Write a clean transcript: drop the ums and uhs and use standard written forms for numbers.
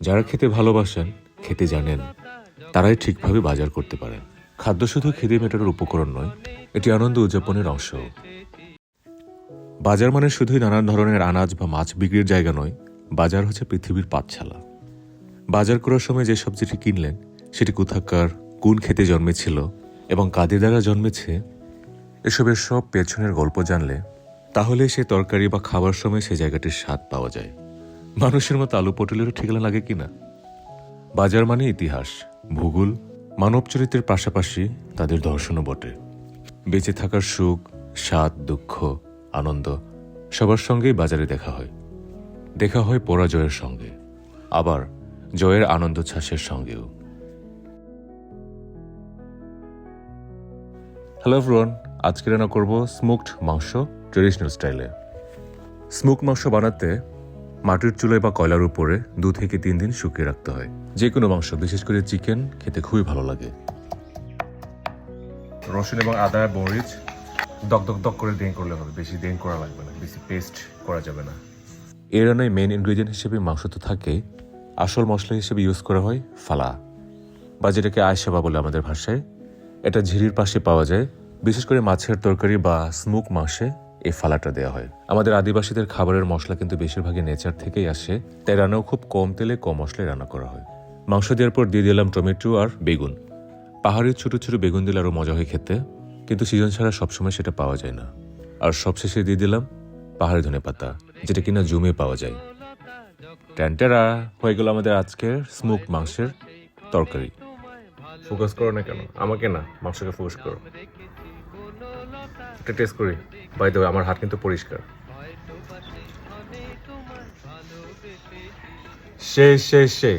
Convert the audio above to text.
যারা খেতে ভালোবাসেন, খেতে জানেন, তারাই ঠিকভাবে বাজার করতে পারেন। খাদ্য শুধু খিদে মেটানোর উপকরণ নয়, এটি আনন্দ উদযাপনের অংশ। বাজার মানে শুধুই নানান ধরনের আনাজ বা মাছ বিক্রির জায়গা নয়, বাজার হচ্ছে পৃথিবীর পাঠশালা। বাজার করার সময় যে সবজিটি কিনলেন সেটি কোথাকার, কোন খেতে জন্মেছিল এবং কাদের দ্বারা জন্মেছে, এসবের সব পেছনের গল্প জানলে তাহলে সে তরকারি বা খাবার সময় সে জায়গাটির স্বাদ পাওয়া যায়। মানুষের মতো আলু পটলেরও ঠিকানা লাগে কিনা। বাজার মানে ইতিহাস, ভূগোল, মানব চরিত্রের পাশাপাশি তাদের দর্শনও বটে। বেঁচে থাকার সুখ, স্বাদ, দুঃখ, আনন্দ সবার সঙ্গেই বাজারে দেখা হয় পরাজয়ের সঙ্গে, আবার জয়ের আনন্দোচ্ছ্বাসের সঙ্গেও। হ্যালো এভরিওয়ান, আজকে রান্না করব স্মোকড মাংস ট্রেডিশনাল স্টাইলে। স্মোক মাংস বানাতে মাটির চুলায় বা কয়লার উপরে 2 থেকে 3 দিন শুকিয়ে রাখতে হয়। যে কোনো মাংস, বিশেষ করে চিকেন, খেতে খুবই ভালো লাগে। রসুন এবং আদা, মরিচ দক করে দেন করলে হবে, বেশি দেন করা লাগবে না, বেশি পেস্ট করা যাবে না। এর রান্নায় মেন ইনগ্রেডিয়েন্ট হিসেবে মাংস তো থাকে, আসল মশলা হিসেবে ইউজ করা হয় ফালা, বা যেটাকে আয়শাবা বলে আমাদের ভাষায়। এটা ঝিরির পাশে পাওয়া যায়। বিশেষ করে মাছের তরকারি বা স্মোক মাংসে এই ফালাটা দেওয়া হয়। আমাদের আদিবাসীদের খাবারের মশলা কিন্তু বেশিরভাগই নেচার থেকেই আসে, তাই রান্নাও খুব কম তেলে কম মশলায় রান্না করা হয়। মাংস দেওয়ার পর দিয়ে দিলাম টমেটো আর বেগুন। পাহাড়ের ছোট ছোট বেগুন দিলে আরও মজা হয় খেতে, কিন্তু সিজন ছাড়া সবসময় সেটা পাওয়া যায় না। আর সবশেষে দিয়ে দিলাম পাহাড়ি ধনেপাতা, যেটা কিনা জমে পাওয়া যায়। ট্যান্টেরা হয়ে গেল আমাদের আজকের স্মোক মাংসের তরকারি। ফোকাস করো না কেন? আমাকে না, মাংসকে ফোকাস করো। একটা টেস্ট করি। বাই দ্য ওয়ে, আমার হাত কিন্তু পরিষ্কার। শেষ শেষ শেষ।